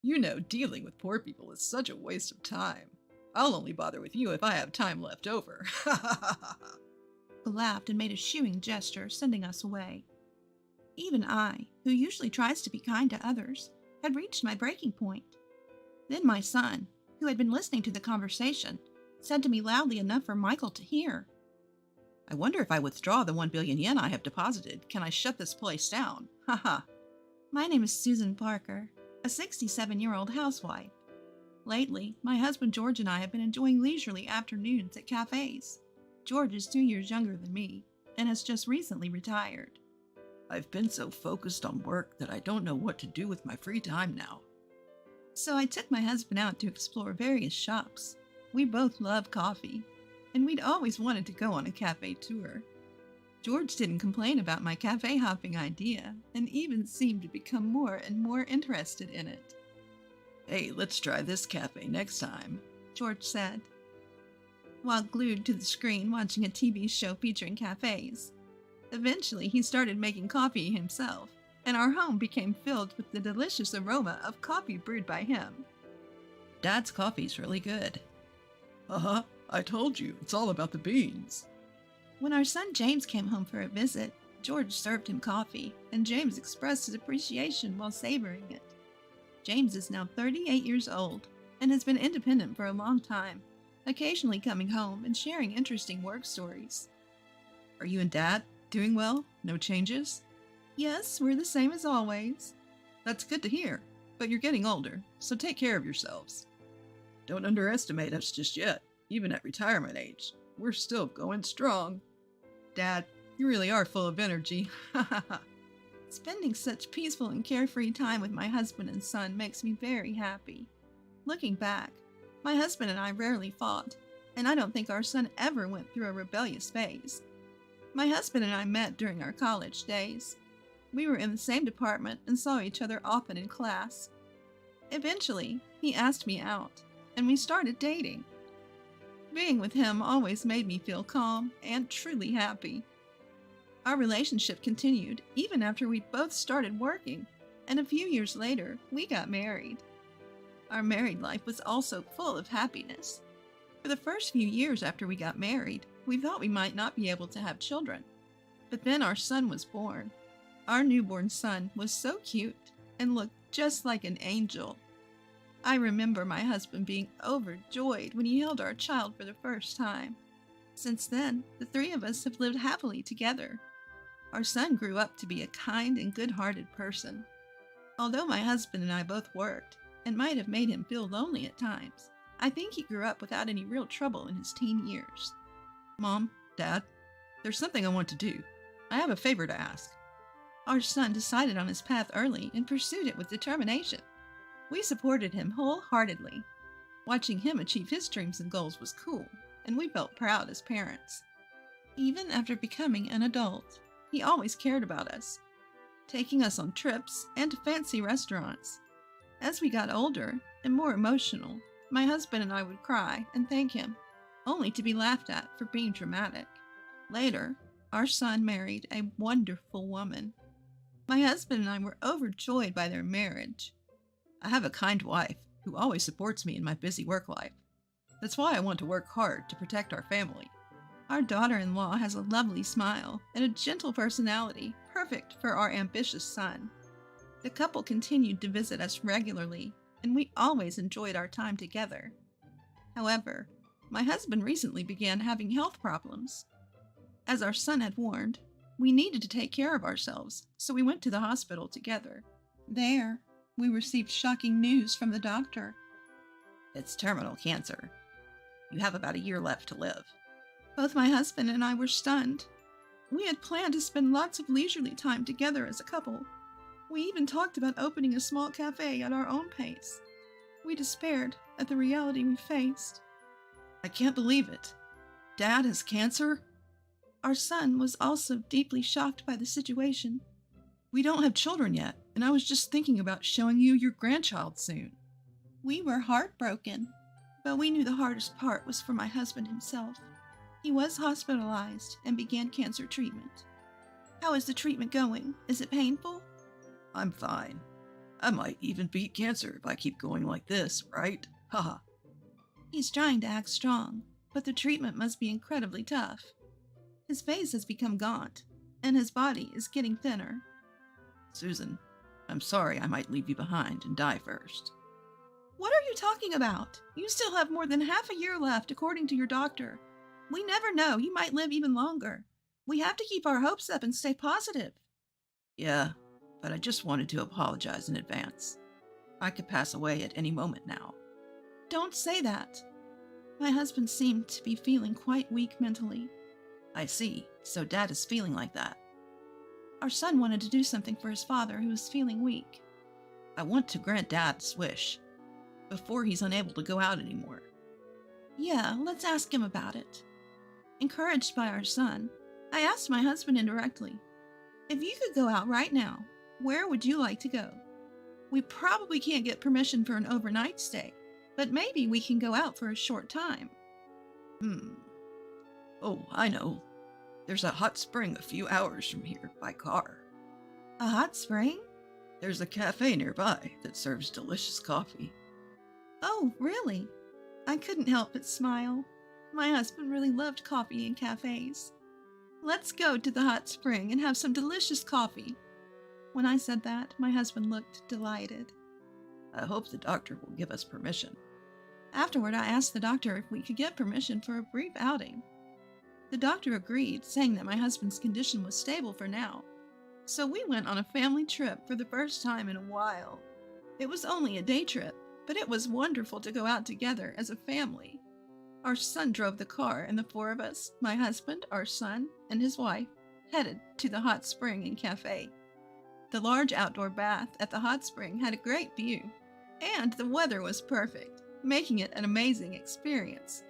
You know, dealing with poor people is such a waste of time. I'll only bother with you if I have time left over. He laughed and made a shooing gesture, sending us away. Even I, who usually tries to be kind to others, had reached my breaking point. Then my son, who had been listening to the conversation, said to me loudly enough for Michael to hear, I wonder if I withdraw the 1 billion yen I have deposited, can I shut this place down? Haha. My name is Susan Parker, a 67-year-old housewife. Lately, my husband George and I have been enjoying leisurely afternoons at cafes. George is 2 years younger than me and has just recently retired. I've been so focused on work that I don't know what to do with my free time now. So I took my husband out to explore various shops. We both love coffee, and we'd always wanted to go on a cafe tour. George didn't complain about my cafe hopping idea and even seemed to become more and more interested in it. Hey, let's try this cafe next time, George said, while glued to the screen watching a TV show featuring cafes. Eventually, he started making coffee himself, and our home became filled with the delicious aroma of coffee brewed by him. Dad's coffee's really good. Uh-huh, I told you, it's all about the beans. When our son James came home for a visit, George served him coffee, and James expressed his appreciation while savoring it. James is now 38 years old and has been independent for a long time, occasionally coming home and sharing interesting work stories. Are you and Dad doing well? No changes? Yes, we're the same as always. That's good to hear, but you're getting older, so take care of yourselves. Don't underestimate us just yet, even at retirement age. We're still going strong. Dad, you really are full of energy. Spending such peaceful and carefree time with my husband and son makes me very happy. Looking back, my husband and I rarely fought, and I don't think our son ever went through a rebellious phase. My husband and I met during our college days. We were in the same department and saw each other often in class. Eventually, he asked me out, and we started dating. Being with him always made me feel calm and truly happy. Our relationship continued even after we both started working, and a few years later, we got married. Our married life was also full of happiness. For the first few years after we got married, we thought we might not be able to have children. But then our son was born. Our newborn son was so cute and looked just like an angel. I remember my husband being overjoyed when he held our child for the first time. Since then, the three of us have lived happily together. Our son grew up to be a kind and good-hearted person. Although my husband and I both worked, and might have made him feel lonely at times, I think he grew up without any real trouble in his teen years. Mom, Dad, there's something I want to do. I have a favor to ask. Our son decided on his path early and pursued it with determination. We supported him wholeheartedly. Watching him achieve his dreams and goals was cool, and we felt proud as parents. Even after becoming an adult, he always cared about us, taking us on trips and to fancy restaurants. As we got older and more emotional, my husband and I would cry and thank him, only to be laughed at for being dramatic. Later, our son married a wonderful woman. My husband and I were overjoyed by their marriage. I have a kind wife who always supports me in my busy work life. That's why I want to work hard to protect our family. Our daughter-in-law has a lovely smile and a gentle personality, perfect for our ambitious son. The couple continued to visit us regularly, and we always enjoyed our time together. However, my husband recently began having health problems. As our son had warned, we needed to take care of ourselves, so we went to the hospital together. There, we received shocking news from the doctor. It's terminal cancer. You have about a year left to live. Both my husband and I were stunned. We had planned to spend lots of leisurely time together as a couple. We even talked about opening a small cafe at our own pace. We despaired at the reality we faced. I can't believe it. Dad has cancer? Our son was also deeply shocked by the situation. We don't have children yet, and I was just thinking about showing you your grandchild soon. We were heartbroken, but we knew the hardest part was for my husband himself. He was hospitalized and began cancer treatment. How is the treatment going? Is it painful? I'm fine. I might even beat cancer if I keep going like this, right? Haha. He's trying to act strong, but the treatment must be incredibly tough. His face has become gaunt, and his body is getting thinner. Susan, I'm sorry I might leave you behind and die first. What are you talking about? You still have more than half a year left, according to your doctor. We never know, you might live even longer. We have to keep our hopes up and stay positive. Yeah, but I just wanted to apologize in advance. I could pass away at any moment now. Don't say that. My husband seemed to be feeling quite weak mentally. I see, so Dad is feeling like that. Our son wanted to do something for his father who was feeling weak. I want to grant Dad's wish, before he's unable to go out anymore. Yeah, let's ask him about it. Encouraged by our son, I asked my husband indirectly, if you could go out right now, where would you like to go? We probably can't get permission for an overnight stay, but maybe we can go out for a short time. Oh, I know. There's a hot spring a few hours from here by car. A hot spring? There's a cafe nearby that serves delicious coffee. Oh, really? I couldn't help but smile. My husband really loved coffee and cafes. Let's go to the hot spring and have some delicious coffee. When I said that, my husband looked delighted. I hope the doctor will give us permission. Afterward, I asked the doctor if we could get permission for a brief outing. The doctor agreed, saying that my husband's condition was stable for now. So we went on a family trip for the first time in a while. It was only a day trip, but it was wonderful to go out together as a family. Our son drove the car, and the four of us, my husband, our son, and his wife, headed to the hot spring and cafe. The large outdoor bath at the hot spring had a great view, and the weather was perfect, making it an amazing experience.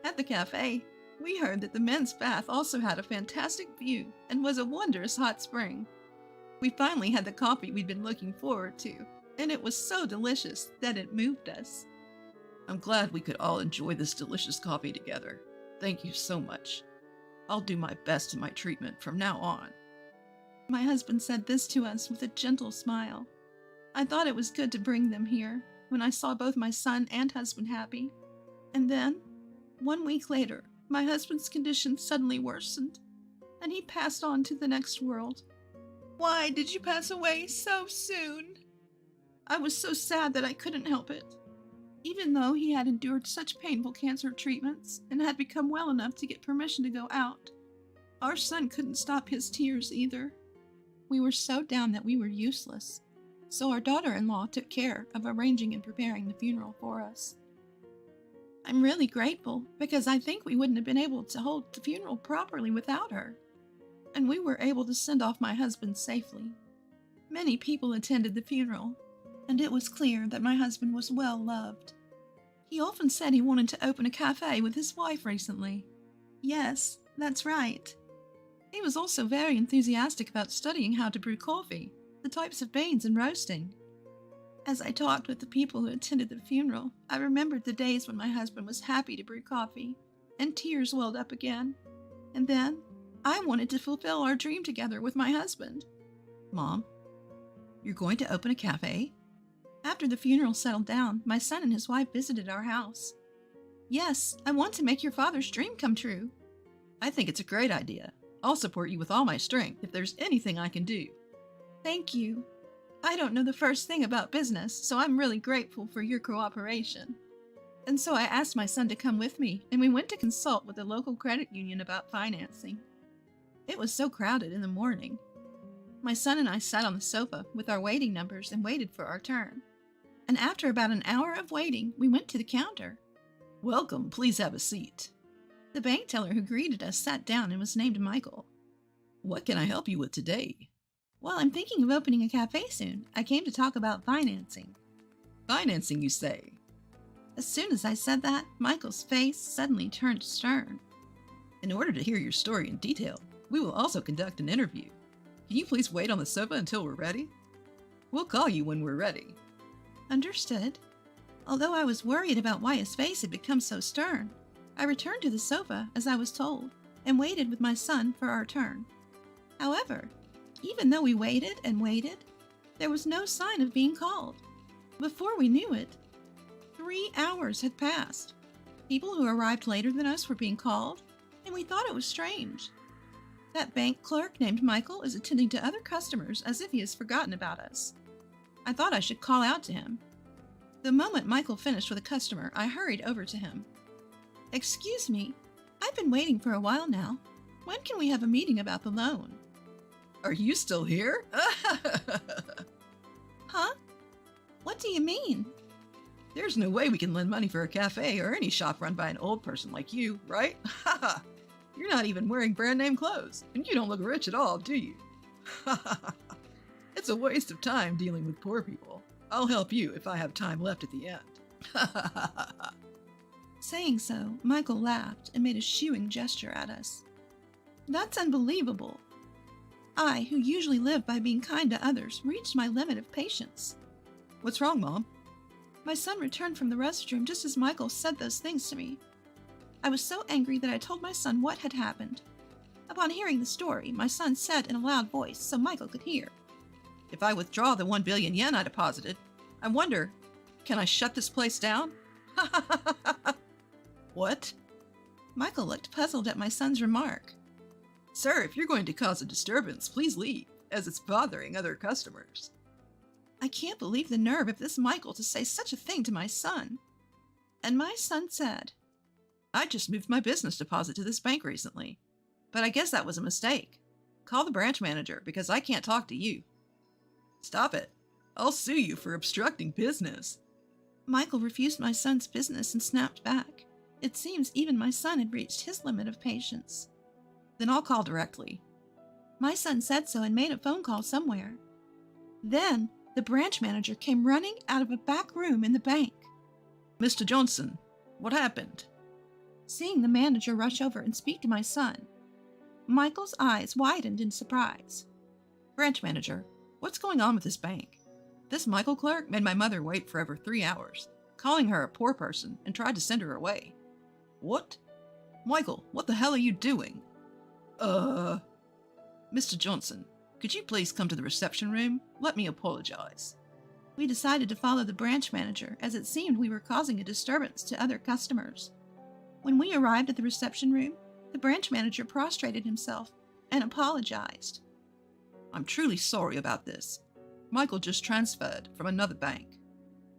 At the cafe, we heard that the men's bath also had a fantastic view and was a wondrous hot spring. We finally had the coffee we'd been looking forward to, and it was so delicious that it moved us. I'm glad we could all enjoy this delicious coffee together. Thank you so much. I'll do my best in my treatment from now on. My husband said this to us with a gentle smile. I thought it was good to bring them here when I saw both my son and husband happy. And then, 1 week later, my husband's condition suddenly worsened, and he passed on to the next world. Why did you pass away so soon? I was so sad that I couldn't help it. Even though he had endured such painful cancer treatments and had become well enough to get permission to go out, our son couldn't stop his tears either. We were so down that we were useless, so our daughter-in-law took care of arranging and preparing the funeral for us. I'm really grateful because I think we wouldn't have been able to hold the funeral properly without her, and we were able to send off my husband safely. Many people attended the funeral, and it was clear that my husband was well loved. He often said he wanted to open a cafe with his wife recently. Yes, that's right. He was also very enthusiastic about studying how to brew coffee, the types of beans and roasting. As I talked with the people who attended the funeral, I remembered the days when my husband was happy to brew coffee, and tears welled up again. And then, I wanted to fulfill our dream together with my husband. Mom, you're going to open a cafe? After the funeral settled down, my son and his wife visited our house. Yes, I want to make your father's dream come true. I think it's a great idea. I'll support you with all my strength if there's anything I can do. Thank you. I don't know the first thing about business, so I'm really grateful for your cooperation. And so I asked my son to come with me, and we went to consult with the local credit union about financing. It was so crowded in the morning. My son and I sat on the sofa with our waiting numbers and waited for our turn. And after about an hour of waiting, we went to the counter. Welcome, please have a seat. The bank teller who greeted us sat down and was named Michael. What can I help you with today? Well, I'm thinking of opening a cafe soon. I came to talk about financing. Financing, you say? As soon as I said that, Michael's face suddenly turned stern. In order to hear your story in detail, we will also conduct an interview. Can you please wait on the sofa until we're ready? We'll call you when we're ready. Understood. Although I was worried about why his face had become so stern, I returned to the sofa as I was told and waited with my son for our turn. However, even though we waited and waited, There was no sign of being called. Before we knew it, 3 hours had passed. People who arrived later than us were being called, and we thought it was strange. That bank clerk named Michael is attending to other customers as if he has forgotten about us. I thought I should call out to him. The moment Michael finished with a customer, I hurried over to him. "Excuse me, I've been waiting for a while now. When can we have a meeting about the loan?" Are you still here? Huh? What do you mean? There's no way we can lend money for a cafe or any shop run by an old person like you, right? You're not even wearing brand name clothes, and you don't look rich at all, do you? It's a waste of time dealing with poor people. I'll help you if I have time left at the end. Saying so, Michael laughed and made a shooing gesture at us. That's unbelievable. I, who usually live by being kind to others, reached my limit of patience. What's wrong, Mom? My son returned from the restroom just as Michael said those things to me. I was so angry that I told my son what had happened. Upon hearing the story, my son said in a loud voice so Michael could hear, If I withdraw the 1 billion yen I deposited, I wonder, can I shut this place down? What? Michael looked puzzled at my son's remark. Sir, if you're going to cause a disturbance, please leave, as it's bothering other customers. I can't believe the nerve of this Michael to say such a thing to my son. And my son said, I just moved my business deposit to this bank recently, but I guess that was a mistake. Call the branch manager because I can't talk to you. Stop it. I'll sue you for obstructing business. Michael refused my son's business and snapped back. It seems even my son had reached his limit of patience. Then I'll call directly. My son said so and made a phone call somewhere. Then the branch manager came running out of a back room in the bank. Mr. Johnson, what happened? Seeing the manager rush over and speak to my son, Michael's eyes widened in surprise. Branch manager, what's going on with this bank? This Michael clerk made my mother wait for over 3 hours, calling her a poor person and tried to send her away. What? Michael, what the hell are you doing? Mr. Johnson, could you please come to the reception room? Let me apologize. We decided to follow the branch manager as it seemed we were causing a disturbance to other customers. When we arrived at the reception room, the branch manager prostrated himself and apologized. I'm truly sorry about this. Michael just transferred from another bank.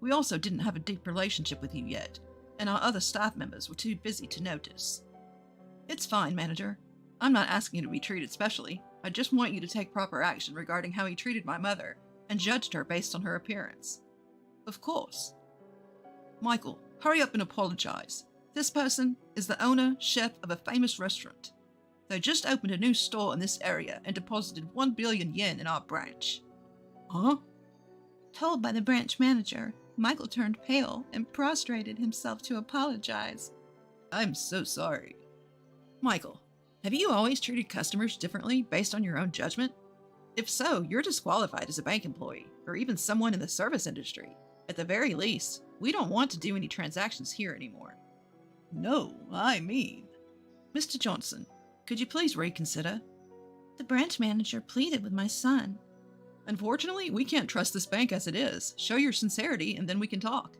We also didn't have a deep relationship with you yet, and our other staff members were too busy to notice. It's fine, manager. I'm not asking you to be treated specially. I just want you to take proper action regarding how he treated my mother and judged her based on her appearance. Of course. Michael, hurry up and apologize. This person is the owner, chef of a famous restaurant. They just opened a new store in this area and deposited 1 billion yen in our branch. Huh? Told by the branch manager, Michael turned pale and prostrated himself to apologize. I'm so sorry. Michael, have you always treated customers differently based on your own judgment? If so, you're disqualified as a bank employee, or even someone in the service industry. At the very least, we don't want to do any transactions here anymore. No, I mean... Mr. Johnson, could you please reconsider? The branch manager pleaded with my son. Unfortunately, we can't trust this bank as it is. Show your sincerity and then we can talk.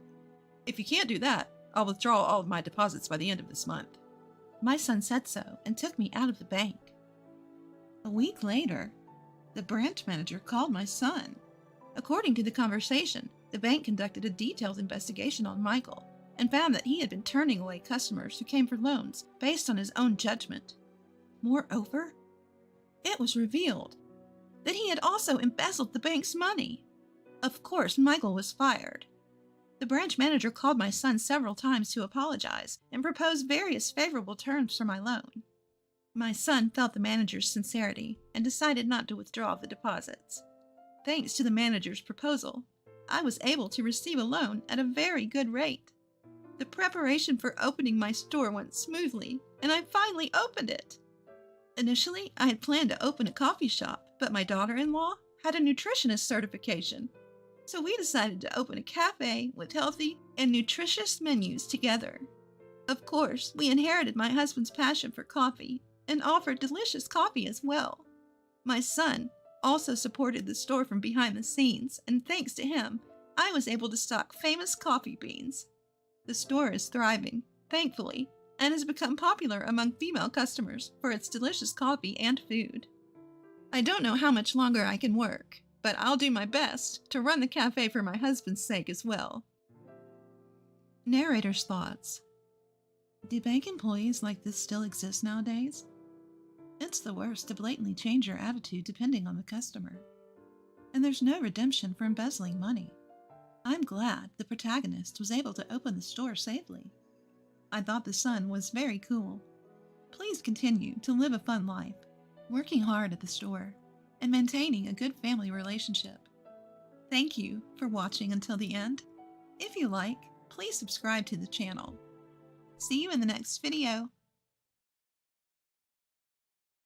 If you can't do that, I'll withdraw all of my deposits by the end of this month. My son said so and took me out of the bank. A week later, the branch manager called my son. According to the conversation, the bank conducted a detailed investigation on Michael and found that he had been turning away customers who came for loans based on his own judgment. Moreover, it was revealed that he had also embezzled the bank's money. Of course, Michael was fired. The branch manager called my son several times to apologize and propose various favorable terms for my loan. My son felt the manager's sincerity and decided not to withdraw the deposits. Thanks to the manager's proposal, I was able to receive a loan at a very good rate. The preparation for opening my store went smoothly, and I finally opened it. Initially, I had planned to open a coffee shop, but my daughter-in-law had a nutritionist certification. So we decided to open a cafe with healthy and nutritious menus together. Of course, we inherited my husband's passion for coffee and offered delicious coffee as well. My son, also supported the store from behind the scenes, and thanks to him, I was able to stock famous coffee beans. The store is thriving, thankfully, and has become popular among female customers for its delicious coffee and food. I don't know how much longer I can work, but I'll do my best to run the cafe for my husband's sake as well. Narrator's thoughts. Do bank employees like this still exist nowadays? It's the worst to blatantly change your attitude depending on the customer. And there's no redemption for embezzling money. I'm glad the protagonist was able to open the store safely. I thought the son was very cool. Please continue to live a fun life, working hard at the store, and maintaining a good family relationship. Thank you for watching until the end. If you like, please subscribe to the channel. See you in the next video.